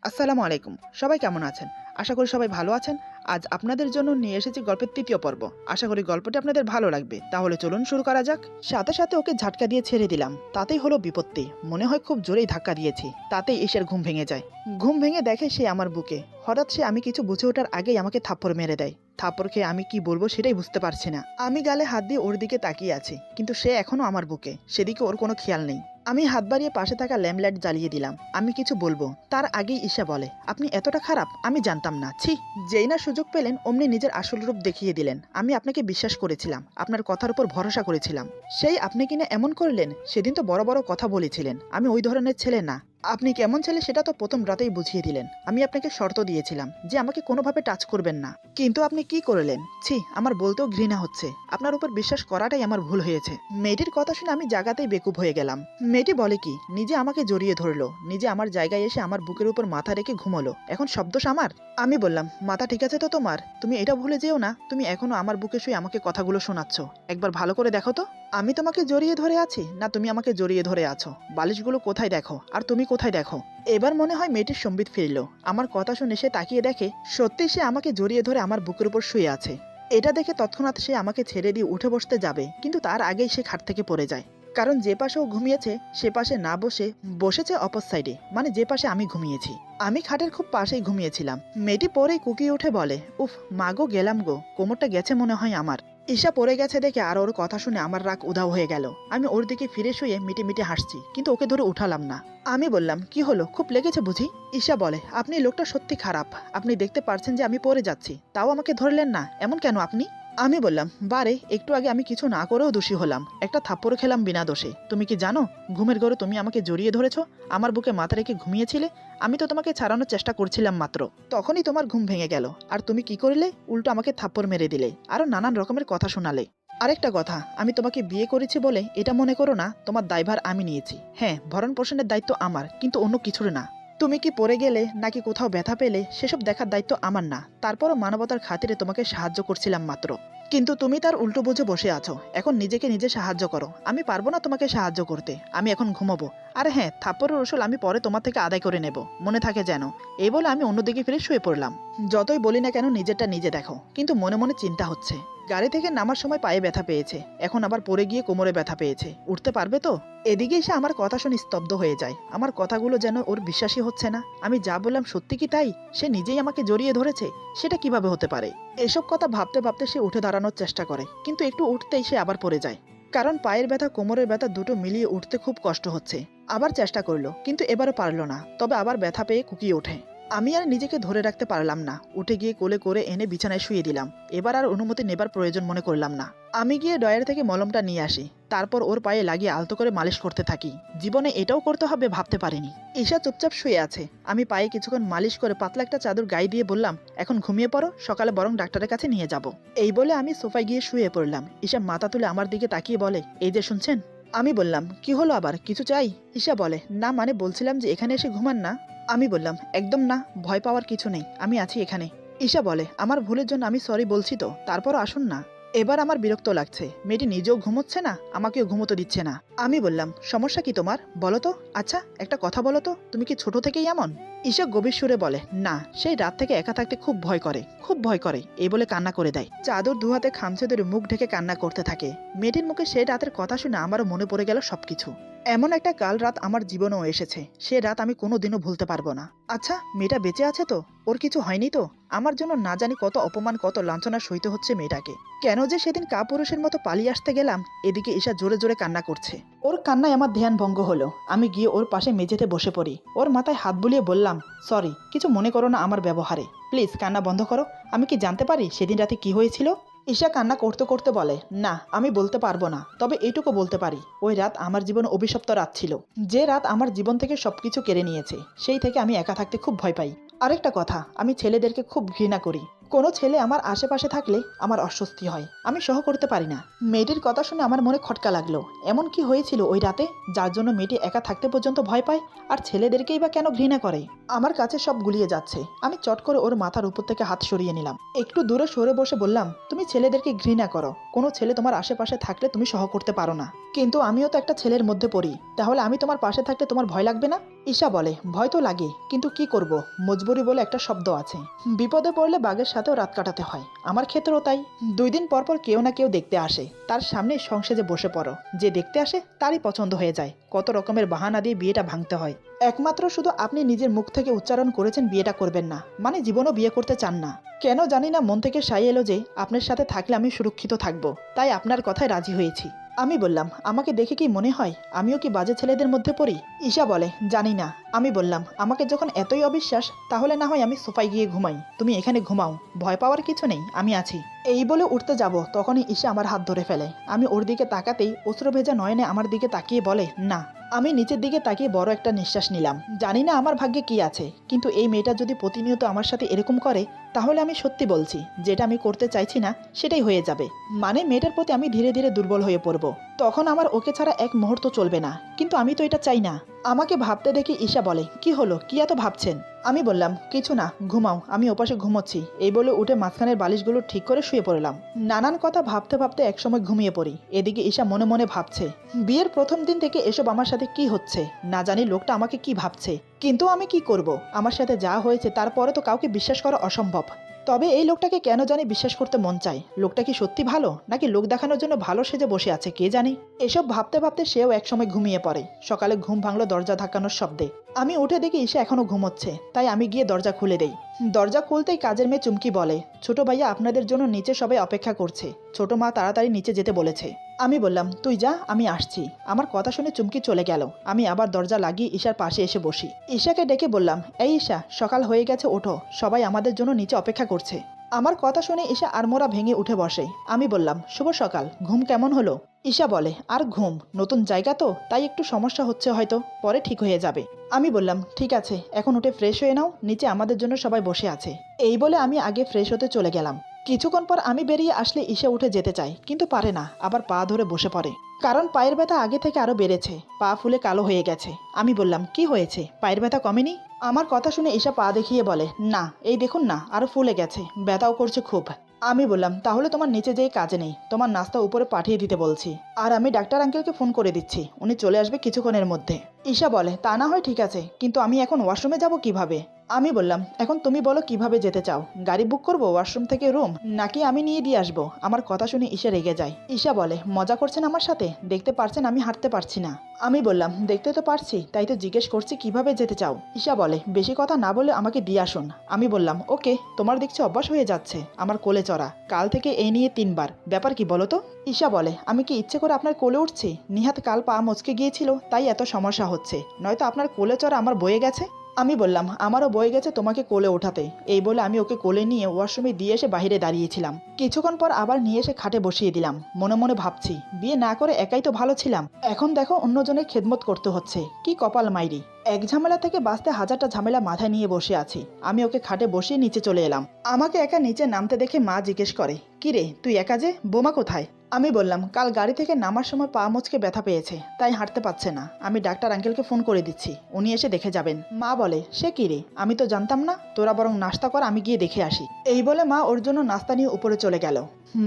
আসসালামু আলাইকুম। সবাই কেমন আছেন? আশা করি সবাই ভালো আছেন। আজ আপনাদের জন্য নিয়ে এসেছি গল্পের ৩য় পর্ব। আশা করি গল্পটি আপনাদের ভালো লাগবে। তাহলে চলুন শুরু করা যাক। সাথে সাথে ওকে ঝাটকা দিয়ে ছেড়ে দিলাম। তাতেই হলো বিপত্তি। মনে হয় খুব জোরেই ধাক্কা দিয়েছি। তাতেই ঈশার ঘুম ভেঙে যায়। ঘুম ভেঙে দেখে সে আমার বুকে। হঠাৎ সে আমি কিছু বুঝে ওঠার আগেই আমাকে থাপ্পড় মেরে দেয়। থাপ্পড় খেয়ে আমি কি বলবো সেটাই বুঝতে পারছি না। আমি গালে হাত দিয়ে ওর দিকে তাকিয়ে আছি, কিন্তু সে এখনো আমার বুকে। সেদিকে ওর কোনো খেয়াল নেই। আমি হাত বাড়িয়ে পাশে থাকা ল্যাম্পলাইট জ্বালিয়ে দিলাম। আমি কিছু বলবো তার আগেই ঈশা বলে, আপনি এতটা খারাপ? আমি জানতাম না। ছি! যেই না সুযোগ পেলেন অমনি নিজের আসল রূপ দেখিয়ে দিলেন। আমি আপনাকে বিশ্বাস করেছিলাম, আপনার কথার উপর ভরসা করেছিলাম। সেই আপনি কিনা এমন করলেন। সেদিন তো বড় বড় কথা বলেছিলেন। আমি ওই ধরনের ছেলে না। আপনি কেমন ছেলে সেটা তো প্রথম রাতেই বুঝিয়ে দিলেন। আমি আপনাকে শর্ত দিয়েছিলাম যে আমাকে কোনোভাবে টাচ করবেন না, কিন্তু আপনি কি করলেন? ছি! আমার বলতেও ঘৃণা হচ্ছে। আপনার উপর বিশ্বাস করাটাই আমার ভুল হয়েছে। মেয়েটির কথা শুনে আমি জায়গাতেই বেকুব হয়ে গেলাম। মেয়েটি বলে কি, নিজে আমাকে জড়িয়ে ধরলো, নিজে আমার জায়গায় এসে আমার বুকের উপর মাথা রেখে ঘুমালো। এখন শব্দোষ আমার? আমি বললাম, মাথা ঠিক আছে তো তোমার? তুমি এটা ভুলে যেও না, তুমি এখনো আমার বুকে শুয়ে আমাকে কথাগুলো শোনাচ্ছ। একবার ভালো করে দেখো তো, আমি তোমাকে জড়িয়ে ধরে আছি না তুমি আমাকে জড়িয়ে ধরে আছো? বালিশগুলো কোথায় দেখো, আর তুমি কোথায় দেখো? এবার মনে হয় মেয়েটির সম্বিত ফিরল। আমার কথা শুনে সে তাকিয়ে দেখে সত্যি সে আমাকে জড়িয়ে ধরে আমার বুকের উপর শুয়ে আছে। এটা দেখে তৎক্ষণাৎ সে আমাকে ছেড়ে দিয়ে উঠে বসতে যাবে, কিন্তু তার আগেই সে খাট থেকে পড়ে যায়। কারণ যে পাশে ও ঘুমিয়েছে সে পাশে না বসে বসেছে অপর সাইডে, মানে যে পাশে আমি ঘুমিয়েছি। আমি খাটের খুব পাশেই ঘুমিয়েছিলাম। মেয়েটি পরেই কুকিয়ে উঠে বলে, উফ মাগো গেলাম গো, কোমরটা গেছে মনে হয় আমার। ঈশা পড়ে গেছে দেখে আর ওর কথা শুনে আমার রাগ উধাও হয়ে গেল। আমি ওর দিকে ফিরে শুয়ে মিটি মিটি হাসছি, কিন্তু ওকে ধরে উঠালাম না। আমি বললাম, কি হলো, খুব লেগেছে বুঝি? ঈশা বলে, আপনি লোকটা সত্যি খারাপ। আপনি দেখতে পারছেন যে আমি পড়ে যাচ্ছি, তাও আমাকে ধরলেন না। এমন কেন আপনি? আমি বললাম, বারে একটু আগে আমি কিছু না করেও দোষী হলাম। একটা থাপ্পড় খেলাম বিনা দোষে। তুমি কি জানো, ঘুমের ঘরে তুমি আমাকে জড়িয়ে ধরেছো, আমার বুকে মাথা রেখে ঘুমিয়েছিলে। আমি তো তোমাকে ছাড়ানোর চেষ্টা করছিলাম মাত্র, তখনই তোমার ঘুম ভেঙে গেল। আর তুমি কি করলে, উল্টো আমাকে থাপ্পড় মেরে দিলে, আরো নানান রকমের কথা শোনালে। আরেকটা কথা, আমি তোমাকে বিয়ে করেছি বলে এটা মনে করো না তোমার দায়ভার আমি নিয়েছি। হ্যাঁ, ভরণ পোষণের দায়িত্ব আমার, কিন্তু অন্য কিছুর না। তুমি কি পড়ে গেলে নাকি কোথাও ব্যথা পেলে সেসব দেখার দায়িত্ব আমার না। তারপরও মানবতার খাতিরে তোমাকে সাহায্য করছিলাম মাত্র। কিন্তু তুমি তার উল্টো বুঝে বসে আছো। এখন নিজেকে নিজে সাহায্য করো। আমি পারবো না তোমাকে সাহায্য করতে। আমি এখন ঘুমাবো। আর হ্যাঁ, থাপ্পড়ের ওসল আমি পরে তোমার থেকে আদায় করে নেব, মনে থাকে যেন। এই বলে আমি অন্যদিকে ফিরে শুয়ে পড়লাম। যতই বলি না কেন নিজেরটা নিজে দেখো, কিন্তু মনে মনে চিন্তা হচ্ছে। গাড়ি থেকে নামার সময় পায়ে ব্যথা পেয়েছে, এখন আবার পড়ে গিয়ে কোমরে ব্যথা পেয়েছে। উঠতে পারবে তো? এদিকে এসে আমার কথা শুনে স্তব্ধ হয়ে যায়। আমার কথাগুলো যেন ওর বিশ্বাসই হচ্ছে না। আমি যা বললাম সত্যি কি তাই? সে নিজেই আমাকে জড়িয়ে ধরেছে? সেটা কিভাবে হতে পারে? এসব কথা ভাবতে ভাবতে সে উঠে দাঁড়ানোর চেষ্টা করে, কিন্তু একটু উঠতেই সে আবার পড়ে যায়। কারণ পায়ের ব্যথা কোমরের ব্যথা দুটো মিলিয়ে উঠতে খুব কষ্ট হচ্ছে। আবার চেষ্টা করলো, কিন্তু এবারও পারলো না। তবে আবার ব্যথা পেয়ে কুকিয়ে ওঠে। আমি আর নিজেকে ধরে রাখতে পারলাম না। উঠে গিয়ে কোলে করে এনে বিছানায় শুয়ে দিলাম। এবার আর অনুমতি নেবার প্রয়োজন মনে করলাম না। আমি গিয়ে ডয়ার থেকে মলমটা নিয়ে আসি। তারপর ওর পায়ে লাগিয়ে আলতো করে মালিশ করতে থাকি। জীবনে এটাও করতে হবে ভাবতে পারিনি। ঈশা চুপচাপ শুয়ে আছে। আমি পায়ে কিছুক্ষণ মালিশ করে পাতলা একটা চাদর গায়ে দিয়ে বললাম, এখন ঘুমিয়ে পড়ো, সকালে বরং ডাক্তারের কাছে নিয়ে যাব। এই বলে আমি সোফায় গিয়ে শুয়ে পড়লাম। ঈশা মাথা তুলে আমার দিকে তাকিয়ে বলে, এই যে শুনছেন? আমি বললাম, কি হলো আবার, কিছু চাই? ঈশা বলে, না মানে বলছিলাম যে এখানে এসে ঘুমান না। আমি বললাম, একদম না, ভয় পাওয়ার কিছু নেই, আমি আছি এখানে। ঈশা বলে, আমার ভুলের জন্য আমি সরি বলছি তো, তারপরও আসুন না। এবার আমার বিরক্ত লাগছে। মেয়েটি নিজেও ঘুমোচ্ছে না, আমাকেও ঘুমোতে দিচ্ছে না। আমি বললাম, সমস্যা কি তোমার, বলো তো? আচ্ছা একটা কথা বলো তো, তুমি কি ছোট থেকেই এমন? ঈশা গভীর সুরে বলে, না, সেই রাত থেকে একা থাকতে খুব ভয় করে, খুব ভয় করে। এই বলে কান্না করে দেয়। চাদর দুহাতে খামচে ধরে মুখ ঢেকে কান্না করতে থাকে। মেয়েটির মুখে সেই রাতের কথা শুনে আমারও মনে পড়ে গেল সবকিছু। এমন একটা কাল রাত আমার জীবনেও এসেছে, সে রাত আমি কোনোদিনও ভুলতে পারবো না। আচ্ছা, মেয়েটা বেঁচে আছে তো? ওর কিছু হয়নি তো? আমার জন্য না জানি কত অপমান, কত লাঞ্ছনা সইতে হচ্ছে মেয়েটাকে। কেন যে সেদিন কাপুরুষের মতো পালিয়ে আসতে গেলাম। এদিকে ঈশা জোরে জোরে কান্না করছে। ওর কান্নায় আমার ধ্যান ভঙ্গ হলো। আমি গিয়ে ওর পাশে মেঝেতে বসে পড়ি। ওর মাথায় হাত বুলিয়ে বললাম, সরি, কিছু মনে করো না আমার ব্যবহারে। প্লিজ কান্না বন্ধ করো। আমি কি জানতে পারি সেদিন রাতে কি হয়েছিল? ঈশা কান্না করতে করতে বলে, না আমি বলতে পারবো না, তবে এইটুকু বলতে পারি, ওই রাত আমার জীবন অভিশপ্ত রাত ছিল। যে রাত আমার জীবন থেকে সবকিছু কেড়ে নিয়েছে, সেই থেকে আমি একা থাকতে খুব ভয় পাই। আরেকটা কথা, আমি ছেলেদেরকে খুব ঘৃণা করি। কোনো ছেলে আমার আশেপাশে থাকলে আমার অস্বস্তি হয়, আমি সহ করতে পারি না। মেয়েটির কথা শুনে আমার মনে খটকা লাগলো। এমন কি হয়েছিল ওই রাতে যার জন্য মেয়েটি একা থাকতে পর্যন্ত ভয় পায়, আর ছেলেদেরকেই বা কেন ঘৃণা করে? আমার কাছে সব গুলিয়ে যাচ্ছে। আমি চট করে ওর মাথার উপর থেকে হাত সরিয়ে নিলাম। একটু দূরে সরে বসে বললাম, তুমি ছেলেদেরকে ঘৃণা করো, কোনো ছেলে তোমার আশেপাশে থাকলে তুমি সহ করতে পারো না, কিন্তু আমিও তো একটা ছেলের মধ্যে পড়ি, তাহলে আমি তোমার পাশে থাকলে তোমার ভয় লাগবে না? ঈশা বলে, ভয় তো লাগে, কিন্তু কি করব, মজবুরি বলে একটা শব্দ আছে। বিপদে পড়লে বাঘের সাথেও রাত কাটাতে হয়, আমার ক্ষেত্রেও তাই। 2 দিন পর পর কেউ না কেউ দেখতে আসে, তার সামনে সংসেজে বসে পড়ো, যে দেখতে আসে তারই পছন্দ হয়ে যায়, কত রকমের বাহানা দিয়ে বিয়েটা ভাঙতে হয়। একমাত্র শুধু আপনি নিজের মুখ থেকে উচ্চারণ করেছেন বিয়েটা করবেন না, মানে জীবনও বিয়ে করতে চান না। কেন জানি না মন থেকে সাই এলো যে আপনার সাথে থাকলে আমি সুরক্ষিত থাকবো, তাই আপনার কথায় রাজি হয়েছি। আমি বললাম, আমাকে দেখে কি মনে হয় আমিও কি বাজে ছেলেদের মধ্যে পড়ি? ঈশা বলে, জানি না। আমি বললাম, আমাকে যখন এতই অবিশ্বাস, তাহলে না হয় আমি সোফায় গিয়ে ঘুমাই, তুমি এখানে ঘুমাও, ভয় পাওয়ার কিছু নেই, আমি আছি। এই বলে উঠতে যাব, তখনই ঈশা আমার হাত ধরে ফেলে। আমি ওর দিকে তাকাতেই অশ্রু ভেজা নয়নে আমার দিকে তাকিয়ে বলে, না। আমি নিচের দিকে তাকিয়ে বড় একটা নিঃশ্বাস নিলাম। জানি না আমার ভাগ্যে কি আছে, কিন্তু এই মেয়েটা যদি প্রতিনিয়ত আমার সাথে এরকম করে, তাহলে আমি সত্যি বলছি, যেটা আমি করতে চাইছি না সেটাই হয়ে যাবে। মানে মেয়েটার প্রতি আমি ধীরে ধীরে দুর্বল হয়ে পড়ব, তখন আমার ওকে ছাড়া এক মুহূর্ত চলবে না। কিন্তু আমি তো এটা চাই না। আমাকে ভাবতে দেখে ঈশা বলে, কি হলো, কি এত ভাবছেন? আমি বললাম, কিছু না, ঘুমাও, আমি ওপাশে ঘুমোচ্ছি। এই বলে উঠে মাঝখানের বালিশগুলো ঠিক করে শুয়ে পড়লাম। নানান কথা ভাবতে ভাবতে একসময় ঘুমিয়ে পড়ি। এদিকে ঈশা মনে মনে ভাবছে, বিয়ের প্রথম দিন থেকে এসব আমার সাথে কি হচ্ছে, না জানি লোকটা আমাকে কি ভাবছে, কিন্তু আমি কি করব? আমার সাথে যা হয়েছে তারপরে তো কাউকে বিশ্বাস করা অসম্ভব। তবে এই লোকটাকে কেন জানি বিশ্বাস করতে মন চায়। লোকটা কি সত্যি ভালো, নাকি লোক দেখানোর জন্য ভালো সেজে বসে আছে, কে জানে। এসব ভাবতে ভাবতে সেও একসময় ঘুমিয়ে পড়ে। সকালে ঘুম ভাঙলো দরজা ধাক্কানোর শব্দে। আমি উঠে দেখি ঈশা এখনো ঘুমোচ্ছে, তাই আমি গিয়ে দরজা খুলে দেই। দরজা খুলতেই কাজের মেয়ে চুমকি বলে, ছোট ভাইয়া আপনাদের জন্য নিচে সবাই অপেক্ষা করছে, ছোট মা তাড়াতাড়ি নিচে যেতে বলেছে। আমি বললাম, তুই যা, আমি আসছি। আমার কথা শুনে চুমকি চলে গেল। আমি আবার দরজা লাগিয়ে ঈশার পাশে এসে বসি। ঈশাকে ডেকে বললাম, এই ঈশা, সকাল হয়ে গেছে, ওঠো, সবাই আমাদের জন্য নিচে অপেক্ষা করছে। আমার কথা শুনে ঈশা আড়মোড়া ভেঙে উঠে বসে। আমি বললাম, শুভ সকাল, ঘুম কেমন হলো? ঈশা বলে, আর ঘুম, নতুন জায়গা তো, তাই একটু সমস্যা হচ্ছে, হয়তো পরে ঠিক হয়ে যাবে। আমি বললাম, ঠিক আছে, এখন উঠে ফ্রেশ হয়ে নাও, নিচে আমাদের জন্য সবাই বসে আছে। এই বলে আমি আগে ফ্রেশ হতে চলে গেলাম। কিছুক্ষণ পর আমি বেরিয়ে আসলে ঈশা উঠে যেতে চায়, কিন্তু পারে না, আবার পা ধরে বসে পড়ে। কারণ পায়ের ব্যথা আগে থেকে আরো বেড়েছে, পা ফুলে কালো হয়ে গেছে। আমি বললাম, কি হয়েছে, পায়ের ব্যথা কমেনি? আমার কথা শুনে ঈশা পা দেখিয়ে বলে, না, এই দেখুন না, আরো ফুলে গেছে, ব্যথাও করছে খুব। আমি বললাম, তাহলে তোমার নিচে যেয়ে কাজে নেই, তোমার নাস্তা উপরে পাঠিয়ে দিতে বলছি। আর আমি ডাক্তার আঙ্কেলকে ফোন করে দিচ্ছি, উনি চলে আসবে কিছুক্ষণের মধ্যে। ঈশা বলে, তা না হয় ঠিক আছে, কিন্তু আমি এখন ওয়াশরুমে যাব কিভাবে? আমি বললাম, এখন তুমি বলো কিভাবে যেতে চাও, গাড়ি বুক করবো ওয়াশরুম থেকে রুম, নাকি আমি নিয়ে দিয়ে আসবো? আমার কথা শুনে ঈশা রেগে যায়। ঈশা বলে, মজা করছেন আমার সাথে? দেখতে পারছেন আমি হাঁটতে পারছি না। আমি বললাম, দেখতে তো পারছি, তাই তো জিজ্ঞেস করছি কিভাবে যেতে চাও। ঈশা বলে, বেশি কথা না বলে আমাকে দিয়ে আসুন। আমি বললাম, ওকে, তোমার দেখছি অভ্যাস হয়ে যাচ্ছে আমার কোলে চড়া, কাল থেকে এই নিয়ে 3 বার, ব্যাপার কি বলো তো? ঈশা বলে, আমি কি ইচ্ছে করে আপনার কোলে উঠছি? নিহাত কাল পা মচকে গিয়েছিল, তাই এত সমস্যা হচ্ছে, নয়তো আপনার কোলে চড়া আমার বয়ে গেছে। আমি বললাম, আমারও বয়ে গেছে তোমাকে কোলে ওঠাতে। এই বলে আমি ওকে কোলে নিয়ে ওয়াশরুমে দিয়ে এসে বাইরে দাঁড়িয়েছিলাম। কিছুক্ষণ পর আবার নিয়ে এসে খাটে বসিয়ে দিলাম। মনে মনে ভাবছি, বিয়ে না করে একাই তো ভালো ছিলাম, এখন দেখো অন্যজনের খেদমত করতে হচ্ছে, কি কপাল মাইরি। এক ঝামেলা থেকে বাঁচতে হাজারটা ঝামেলা মাথায় নিয়ে বসে আছি। আমি ওকে খাটে বসিয়ে নিচে চলে এলাম। আমাকে একা নিচে নামতে দেখে মা জিজ্ঞেস করে, কি রে, তুই একা যে, বোমা কোথায়? আমি বললাম, কাল গাড়ি থেকে নামার সময় পা মচকে ব্যথা পেয়েছে, তাই হাঁটতে পারছে না। আমি ডাক্তার আঙ্কেলকে ফোন করে দিচ্ছি, উনি এসে দেখে যাবেন। মা বলে, সে কি রে, আমি তো জানতাম না, তোরা বরং নাস্তা কর, আমি গিয়ে দেখে আসি। এই বলে মা ওর জন্য নাস্তা নিয়ে উপরে চলে গেল।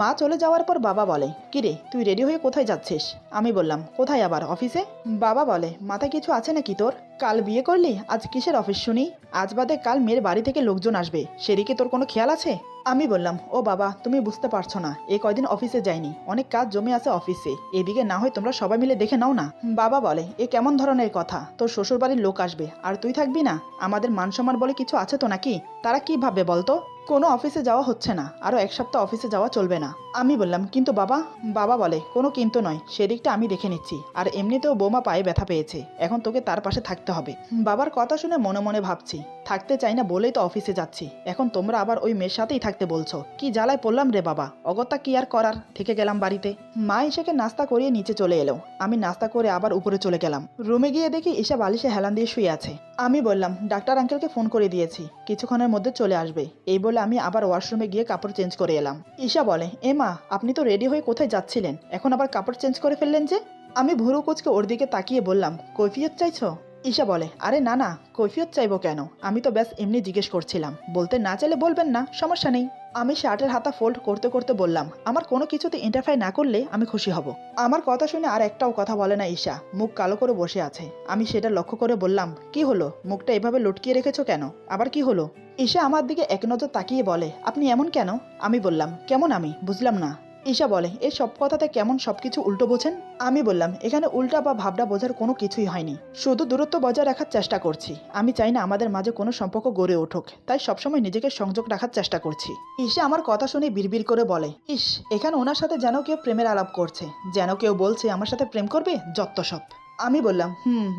মা চলে যাওয়ার পর বাবা বলে, কি রে, তুই রেডি হয়ে কোথায় যাচ্ছিস? আমি বললাম, কোথায় আবার, অফিসে। বাবা বলে, মাথায় কিছু আছে নাকি তোর? কাল বিয়ে করলি, আজ কিসের অফিস শুনি? আজ বাদে কাল মেয়ের বাড়ি থেকে লোকজন আসবে, সেদিকে তোর কোনো খেয়াল আছে? আমি বললাম, ও বাবা, তুমি বুঝতে পারছো না, এই কয়দিন অফিসে যাইনি, অনেক কাজ জমে আছে অফিসে, এদিকে না হয় তোমরা সবাই মিলে দেখে নাও না। বাবা বলে, এ কেমন ধরনের কথা, তোর শ্বশুর বাড়ির লোক আসবে আর তুই থাকবি না? আমাদের মান সম্মান বলে কিছু আছে তো নাকি? তারা কি ভাববে বলতো? কোনো অফিসে যাওয়া হচ্ছে না, আরো 1 সপ্তাহ অফিসে যাওয়া চলবে না। আমি বললাম, কিন্তু বাবা। বাবা বলে, কোনো কিন্তু নয়, সেদিকটা আমি দেখে নিচ্ছি, আর এমনিতেও বৌমা পায়ে ব্যথা পেয়েছে, এখন তোকে তার পাশে থাকতে হবে। বাবার কথা শুনে মনে মনে ভাবছি, থাকতে চাই না বলেই তো অফিসে যাচ্ছি, এখন তোমরা আবার ওই মেয়ের সাথেই থাকতে বলছো, কি জ্বালায় পড়লাম রে বাবা, অগত্যা কি আর করার, থেকে গেলাম বাড়িতে। মা ঈশাকে নাস্তা করিয়ে নিচে চলে এলো। আমি নাস্তা করে আবার উপরে চলে গেলাম। রুমে গিয়ে দেখি ঈশা বালিশে হেলান দিয়ে শুয়ে আছে। আমি বললাম, ডাক্তার আঙ্কেলকে ফোন করে দিয়েছি, কিছুক্ষণের মধ্যে চলে আসবে। এই বলে আমি আবার ওয়াশরুমে গিয়ে কাপড় চেঞ্জ করে এলাম। ঈশা বলে, এ মা, আপনি তো রেডি হয়ে কোথায় যাচ্ছিলেন, এখন আবার কাপড় চেঞ্জ করে ফেললেন যে? আমি ভুরু কুচকে ওর দিকে তাকিয়ে বললাম, কৈফিয়ত চাইছো? ঈশা বলে, আরে না না, কৈফিয়ত চাইবো কেন? আমি তো ব্যাস এমনি জিজ্ঞেস করছিলাম, বলতে না চাইলে বলবেন না, সমস্যা নেই। আমি শার্টের হাতা ফোল্ড করতে করতে বললাম, আমার কোনো কিছুতে ইন্টারফেয়ার না করলে আমি খুশি হব। আমার কথা শুনে আর একটাও কথা বলে না ঈশা, মুখ কালো করে বসে আছে। আমি সেটা লক্ষ্য করে বললাম, কি হলো, মুখটা এভাবে লটকিয়ে রেখেছো কেন? আবার কি হলো? ঈশা আমার দিকে এক নজর তাকিয়ে বলে, আপনি এমন কেন? আমি বললাম, কেমন আমি বুঝলাম না। ঈশা বলে, এই সব কথাতে কেমন সবকিছু উল্টো বোঝেন? আমি বললাম, এখানে উল্টা বা ভাবনা বোঝার কোনো কিছুই হয়নি, শুধু দূরত্ব বজায় রাখার চেষ্টা করছি। আমি চাই না আমাদের মাঝে কোনো সম্পর্ক গড়ে উঠুক, তাই সবসময় নিজেকে সংযোগ রাখার চেষ্টা করছি। ঈশা আমার কথা শুনে বিড়বিড় করে বলে, ইস, এখানে ওনার সাথে যেন কেউ প্রেমের আলাপ করছে, যেন কেউ বলছে আমার সাথে প্রেম করবে, যত সব। আমি বললাম,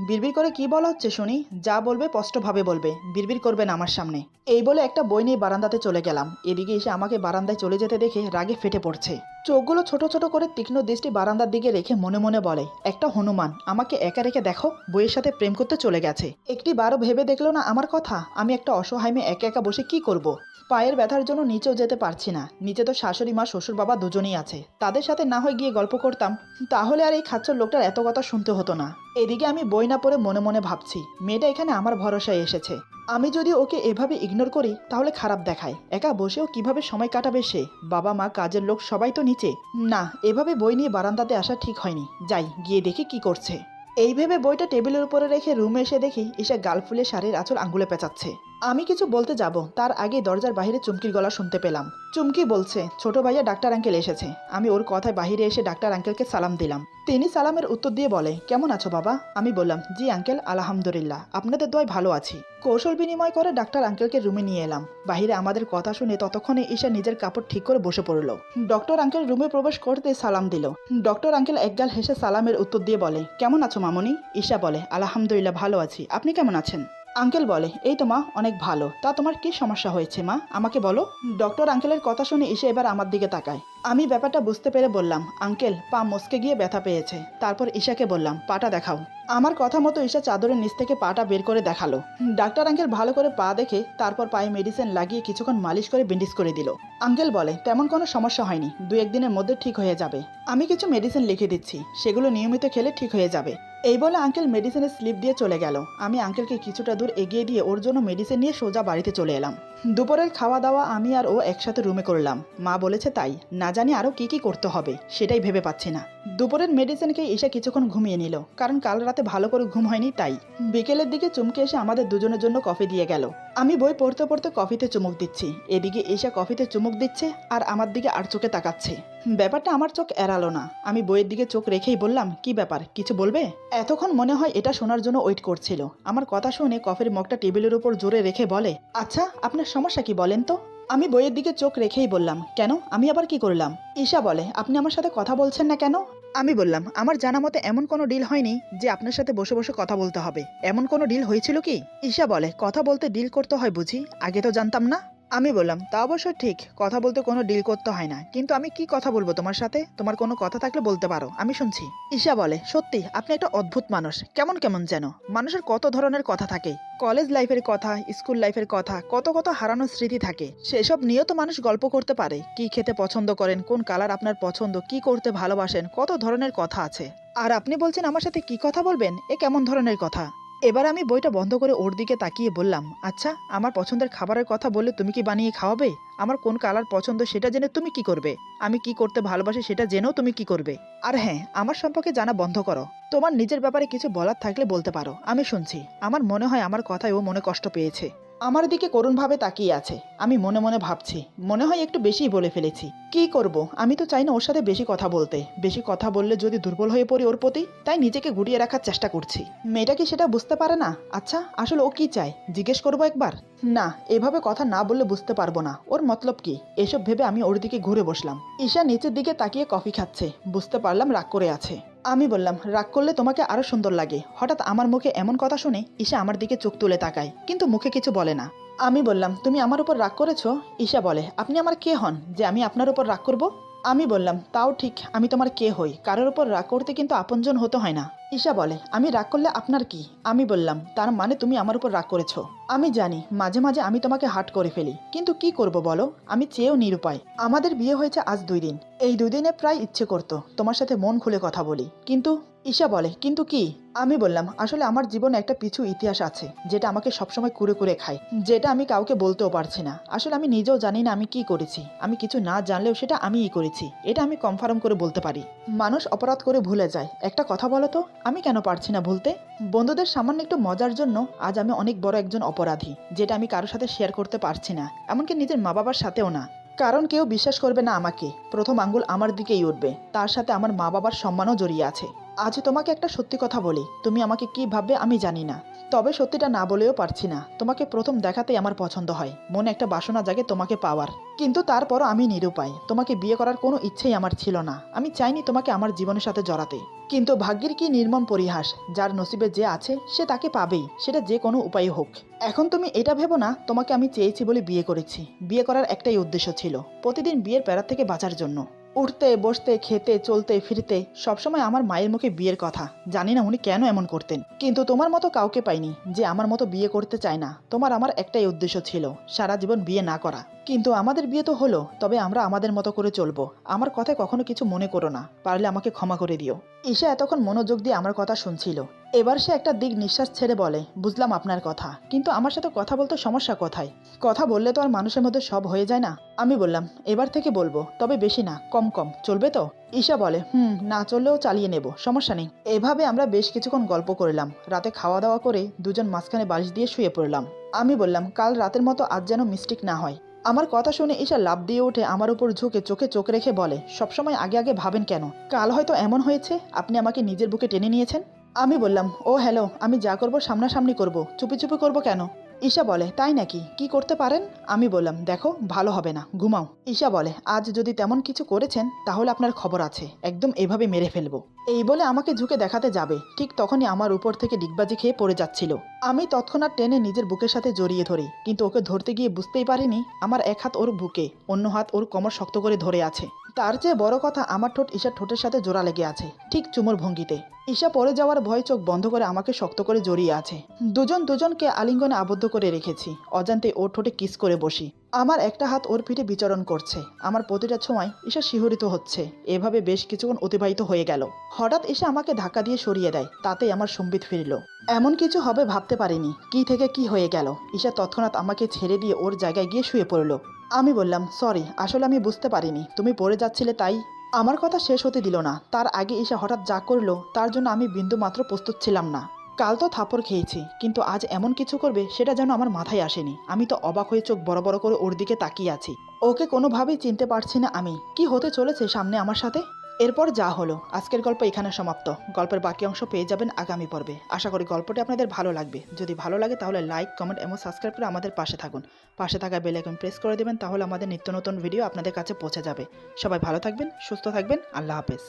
বিড়বিড় করে কি বলা হচ্ছে শুনি? যা বলবে স্পষ্টভাবে বলবে, বিড়বিড় করবেন আমার সামনে। এই বলে একটা বই নিয়ে বারান্দাতে চলে গেলাম। এদিকে এসে আমাকে বারান্দায় চলে যেতে দেখে রাগে ফেটে পড়ছে। চোখগুলো ছোট ছোট করে তীক্ষ্ণ দৃষ্টি বারান্দার দিকে রেখে মনে মনে বলে, একটা হনুমান, আমাকে একা রেখে দেখো বইয়ের সাথে প্রেম করতে চলে গেছে। একটি বারও ভেবে দেখলো না আমার কথা। আমি একটা অসহায় মেয়ে একা একা বসে কি করব? পায়ের ব্যথার জন্য নিচেও যেতে পারছি না। নিচে তো শাশুড়ি মা শ্বশুর বাবা দুজনেই আছে, তাদের সাথে না হয় গিয়ে গল্প করতাম, তাহলে আর এই খাচ্চর লোকটার এত কথা শুনতে হতো না। এদিকে আমি বই না পড়ে মনে মনে ভাবছি, মেয়েটা এখানে আমার ভরসায় এসেছে। আমি যদি ওকে এভাবে ইগনোর করি তাহলে খারাপ দেখায়। একা বসেও কিভাবে সময় কাটাবে সে? বাবা মা কাজের লোক সবাই তো নিচে। না, এভাবে বই নিয়ে বারান্দাতে আসা ঠিক হয়নি। যাই গিয়ে দেখি কি করছে। এই ভেবে বইটা টেবিলের উপরে রেখে রুমে এসে দেখি ঈশা গাল ফুলে শাড়ির আঁচল আঙ্গুলে পেঁচাচ্ছে। আমি কিছু বলতে যাব, তার আগে দরজার বাইরে চুমকির গলা শুনতে পেলাম। চুমকি বলছে, ছোট ভাইয়া ডাক্তার আঙ্কেল এসেছে। আমি ওর কথায় বাইরে এসে ডাক্তার আঙ্কেলকে সালাম দিলাম। তিনি সালামের উত্তর দিয়ে বলে, কেমন আছো বাবা? আমি বললাম, জি আঙ্কেল, আলহামদুলিল্লাহ, আপনাদের দোয়ায় ভালো আছি। কৌশল বিনিময় করে ডাক্তার আঙ্কেলকে রুমে নিয়ে এলাম। বাহিরে আমাদের কথা শুনে ততক্ষণে ঈশা নিজের কাপড় ঠিক করে বসে পড়ল। ডক্টর আঙ্কেল রুমে প্রবেশ করতে সালাম দিল। ডক্টর আঙ্কেল একগাল হেসে সালামের উত্তর দিয়ে বলে, কেমন আছো মামনি? ঈশা বলে, আলহামদুলিল্লাহ ভালো আছি, আপনি কেমন আছেন? আঙ্কেল বলে, এই তো মা, অনেক ভালো। তা তোমার কি সমস্যা হয়েছে মা, আমাকে বলো। ডক্টর আঙ্কেলের কথা শুনে ঈশা এবার আমার দিকে তাকায়। আমি ব্যাপারটা বুঝতে পেরে বললাম, আঙ্কেল পা মস্কে গিয়ে ব্যথা পেয়েছে। তারপর ঈশাকে বললাম, পাটা দেখাও। আমার কথা মতো ঈশা চাদরের নিচ থেকে পাটা বের করে দেখালো। ডাক্তার আঙ্কেল ভালো করে পা দেখে তারপর পায়ে মেডিসিন লাগিয়ে কিছুক্ষণ মালিশ করে ব্যান্ডেজ করে দিল। আঙ্কেল বলে, তেমন কোনো সমস্যা হয়নি, 2-1 দিনের মধ্যে ঠিক হয়ে যাবে। আমি কিছু মেডিসিন লিখে দিচ্ছি, সেগুলো নিয়মিত খেলে ঠিক হয়ে যাবে। এই বলে আঙ্কেল মেডিসিনের স্লিপ দিয়ে চলে গেল। আমি আঙ্কেলকে কিছুটা দূর এগিয়ে দিয়ে ওর জন্য মেডিসিন নিয়ে সোজা বাড়িতে চলে এলাম। দুপুরের খাওয়া দাওয়া আমি আর ও একসাথে রুমে করলাম। মা বলেছে তাই, না জানি আরও কি কি করতে হবে সেটাই ভেবে পাচ্ছি না। দুপুরের মেডিসিন খেয়ে ঈশা কিছুক্ষণ ঘুমিয়ে নিল, কারণ কাল রাতে ভালো করে ঘুম হয়নি তাই। বিকেলের দিকে চুমকে এসে আমাদের দুজনের জন্য কফি দিয়ে গেল। আমি বই পড়তে পড়তে কফিতে চুমুক দিচ্ছি, এদিকে ঈশা কফিতে চুমুক দিচ্ছে আর আমার দিকে আর চোখে তাকাচ্ছে। ব্যাপারটা আমার চোখ এড়ালো না। আমি বইয়ের দিকে চোখ রেখেই বললাম, কি ব্যাপার, কিছু বলবে? এতক্ষণ মনে হয় এটা শোনার জন্য ওয়েট করছিল। আমার কথা শুনে কফির মগটা টেবিলের উপর জোরে রেখে বলে, আচ্ছা আপনার সমস্যা কি বলেন তো? আমি বইয়ের দিকে চোখ রেখেই বললাম, কেন, আমি আবার কি করলাম? ঈশা বলে, আপনি আমার সাথে কথা বলছেন না কেন? আমি বললাম, আমার জানা মতে এমন কোনো ডিল হয়নি যে আপনার সাথে বসে বসে কথা বলতে হবে। এমন কোনো ডিল হয়েছিল কি? ঈশা বলে, কথা বলতে ডিল করতে হয় বুঝি? আগে তো জানতাম না। আমি বললাম, তা অবশ্য ঠিক, কথা বলতে কোনো ডিল করতে হয় না, কিন্তু আমি কি কথা বলবো তোমার সাথে? তোমার কোনো কথা থাকলে বলতে পারো, আমি শুনছি। ঈশা বলে, সত্যি আপনি একটা অদ্ভুত মানুষ, কেমন কেমন যেন। মানুষের কত ধরনের কথা থাকে, কলেজ লাইফের কথা, স্কুল লাইফের কথা, কত কত হারানোর স্মৃতি থাকে, সেসব নিয়েও তো মানুষ গল্প করতে পারে। কি খেতে পছন্দ করেন, কোন কালার আপনার পছন্দ, কি করতে ভালোবাসেন, কত ধরনের কথা আছে। আর আপনি বলছেন আমার সাথে কি কথা বলবেন? এ কেমন ধরনের কথা? এবার আমি বইটা বন্ধ করে ওর দিকে তাকিয়ে বললাম, আচ্ছা আমার পছন্দের খাবারের কথা বললে তুমি কি বানিয়ে খাওয়াবে? আমার কোন কালার পছন্দ সেটা জেনে তুমি কি করবে? আমি কি করতে ভালোবাসি সেটা জেনেও তুমি কি করবে? আর হ্যাঁ, আমার সম্পর্কে জানা বন্ধ করো। তোমার নিজের ব্যাপারে কিছু বলার থাকলে বলতে পারো, আমি শুনছি। আমার মনে হয় আমার কথায় ও মনে কষ্ট পেয়েছে। আমার দিকে করুণভাবে তাকিয়ে আছে। আমি মনে মনে ভাবছি, মনে হয় একটু বেশিই বলে ফেলেছি। কি করব, আমি তো চাই না ওর সাথে বেশি কথা বলতে। বেশি কথা বললে যদি দুর্বল হয়ে পড়ি ওর প্রতি, তাই নিজেকে গুটিয়ে রাখার চেষ্টা করছি। মেয়েটা কি সেটা বুঝতে পারে না? আচ্ছা আসলে ও কি চায় জিজ্ঞেস করবো একবার। না, এভাবে কথা না বললে বুঝতে পারবো না ওর মতলব কি। এসব ভেবে আমি ওর দিকে ঘুরে বসলাম। ঈশা নিচের দিকে তাকিয়ে কফি খাচ্ছে, বুঝতে পারলাম রাগ করে আছে। আমি বললাম, রাগ করলে তোমাকে আরো সুন্দর লাগে। হঠাৎ আমার মুখে এমন কথা শুনে ঈশা আমার দিকে চোখ তুলে তাকায়, কিন্তু মুখে কিছু বলে না। আমি বললাম, তুমি আমার উপর রাগ করেছো? ঈশা বলে, আপনি আমার কে হন যে আমি আপনার উপর রাগ করব? আমি বললাম, তাও ঠিক, আমি তোমার কে হই? কারোর উপর রাগ করতে কিন্তু আপনজন হতে হয় না। ঈশা বলে, আমি রাগ করলে আপনার কি? আমি বললাম, তার মানে তুমি আমার উপর রাগ করেছো। আমি জানি মাঝে মাঝে আমি তোমাকে হার্ট করে ফেলি, কিন্তু কি করব বলো, আমি চেয়েও নিরুপায়। আমাদের বিয়ে হয়েছে আজ 2 দিন। এই 2 দিনে প্রায় ইচ্ছে করতো তোমার সাথে মন খুলে কথা বলি, কিন্তু ঈশা বলে, কিন্তু কি? আমি বললাম, আসলে আমার জীবনে একটা পিছু ইতিহাস আছে যেটা আমাকে সবসময় কুরে কুরে খায়, যেটা আমি কাউকে বলতেও পারছি না। আসলে আমি নিজেও জানি না আমি কি করেছি। আমি কিছু না জানলেও সেটা আমিই করেছি, এটা আমি কনফার্ম করে বলতে পারি। মানুষ অপরাধ করে ভুলে যায়। একটা কথা বলো তো, আমি কেন পারছি না ভুলতে? বন্ধুদের সামান্য একটু মজার জন্য আজ আমি অনেক বড় একজন অপরাধী, যেটা আমি কারোর সাথে শেয়ার করতে পারছি না, এমনকি নিজের মা বাবার সাথেও না। কারণ কেউ বিশ্বাস করবে না আমাকে, প্রথম আঙ্গুল আমার দিকেই উঠবে, তার সাথে আমার মা বাবার সম্মানও জড়িয়ে আছে। আজ তোমাকে একটা সত্যি কথা বলি, তুমি আমাকে কি ভাববে আমি জানি না, তবে সত্যিটা না বলেও পারছি না। তোমাকে প্রথম দেখাতেই আমার পছন্দ হয়, মনে একটা বাসনা জাগে তোমাকে পাওয়ার। কিন্তু তারপরও আমি নিরুপায়। তোমাকে বিয়ে করার কোনো ইচ্ছেই আমার ছিল না, আমি চাইনি তোমাকে আমার জীবনের সাথে জড়াতে। কিন্তু ভাগ্যের কি নির্মম পরিহাস, যার নসিবে যে আছে সে তাকে পাবেই, সেটা যে কোনো উপায়ে হোক। এখন তুমি এটা ভেবো না তোমাকে আমি চেয়েছি বলে বিয়ে করেছি। বিয়ে করার একটাই উদ্দেশ্য ছিল, প্রতিদিন বিয়ের প্যারা থেকে বাঁচার জন্য। উঠতে বসতে খেতে চলতে ফিরতে সবসময় আমার মায়ের মুখে বিয়ের কথা। জানি না উনি কেন এমন করতেন, কিন্তু তোমার মতো কাউকে পাইনি যে আমার মতো বিয়ে করতে চায় না। তোমার আমার একটাই উদ্দেশ্য ছিল, সারা জীবন বিয়ে না করা। কিন্তু আমাদের বিয়ে তো হলো, তবে আমরা আমাদের মতো করে চলবো। আমার কথায় কখনো কিছু মনে করো না, পারলে আমাকে ক্ষমা করে দিও। ঈশা এতক্ষণ মনোযোগ দিয়ে আমার কথা শুনছিল। এবার সে একটা দিক নিঃশ্বাস ছেড়ে বলে, বুঝলাম আপনার কথা, কিন্তু আমার সাথে কথা বলতে সমস্যা কোথায়? কথা বললে তো আর মানুষের মধ্যে সব হয়ে যায় না। আমি বললাম, এবার থেকে বলবো, তবে বেশি না, কম কম চলবে তো? ঈশা বলে, না চললেও চালিয়ে নেব, সমস্যা নেই। এভাবে আমরা বেশ কিছুক্ষণ গল্প করলাম। রাতে খাওয়া দাওয়া করে দুজন মাঝখানে বালিশ দিয়ে শুয়ে পড়লাম। আমি বললাম, কাল রাতের মতো আজ যেন মিস্টেক না হয়। আমার কথা শুনে ঈশা লাফ দিয়ে উঠে আমার উপর ঝুঁকে চোখে চোখ রেখে বলে, সবসময় আগে আগে ভাবেন কেন? কাল হয়তো এমন হয়েছে আপনি আমাকে নিজের বুকে টেনে নিয়েছেন। আমি বললাম, ও হ্যালো, আমি যা করব সামনাসামনি করব, চুপি চুপি করব কেন? ঈশা বলে, তাই নাকি? কি করতে পারেন? আমি বললাম, দেখো ভালো হবে না, ঘুমাও। ঈশা বলে, আজ যদি তেমন কিছু করেছেন তাহলে আপনার খবর আছে, একদম এভাবে মেরে ফেলবো। এই বলে আমাকে ঝুঁকে দেখাতে যাবে, ঠিক তখনই আমার উপর থেকে ডিগবাজি খেয়ে পড়ে যাচ্ছিল। আমি তৎক্ষণাৎ টেনে নিজের বুকের সাথে জড়িয়ে ধরি, কিন্তু ওকে ধরতে গিয়ে বুঝতেই পারিনি আমার এক হাত ওর বুকে, অন্য হাত ওর কোমর শক্ত করে ধরে আছে। তার চেয়ে বড় কথা, আমার ঠোঁট ঈশার ঠোঁটের সাথে জোড়া লেগে আছে, ঠিক চুমোর ভঙ্গিতে। ঈশা পড়ে যাওয়ার ভয় চোখ বন্ধ করে আমাকে শক্ত করে জড়িয়ে আছে। দুজন দুজনকে আলিঙ্গনে আবদ্ধ করে রেখেছি। অজান্তে ওর ঠোঁটে কিস করে বসি। আমার একটা হাত ওর পিঠে বিচরণ করছে। আমার প্রতিটা ছোঁয়ায় ঈশা শিহরিত হচ্ছে। এভাবে বেশ কিছুক্ষণ অতিবাহিত হয়ে গেল। হঠাৎ ঈশা আমাকে ধাক্কা দিয়ে সরিয়ে দেয়, তাতেই আমার সম্বিত ফিরল। এমন কিছু হবে ভাবতে পারিনি। কি থেকে কি হয়ে গেল। ঈশা তৎক্ষণাৎ আমাকে ছেড়ে দিয়ে ওর জায়গায় গিয়ে শুয়ে পড়ল। আমি বললাম, সরি, আসলে আমি বুঝতে পারিনি তুমি পড়ে যাচ্ছিলে তাই। আমার কথা শেষ হতে দিল না। তার আগে ঈশা হঠাৎ যা করলো তার জন্য আমি বিন্দু মাত্র প্রস্তুত ছিলাম না। কাল তো থাপড় খেয়েছি, কিন্তু আজ এমন কিছু করবে সেটা যেন আমার মাথায় আসেনি। আমি তো অবাক হয়ে চোখ বড় বড় করে ওর দিকে তাকিয়ে আছি। ওকে কোনোভাবেই চিনতে পারছি না আমি। কি হতে চলেছে সামনে আমার সাথে? এরপর যা হলো, আজকের গল্প এখানে সমাপ্ত। গল্পের বাকি অংশ পেয়ে যাবেন আগামী পর্বে। আশা করি গল্পটি আপনাদের ভালো লাগবে। যদি ভালো লাগে তাহলে লাইক, কমেন্ট এবং সাবস্ক্রাইব করে আমাদের পাশে থাকুন। পাশে থাকা বেল আইকন প্রেস করে দেবেন, তাহলে আমাদের নিত্য নতুন ভিডিও আপনাদের কাছে পৌঁছে যাবে। সবাই ভালো থাকবেন, সুস্থ থাকবেন। আল্লাহ হাফেজ।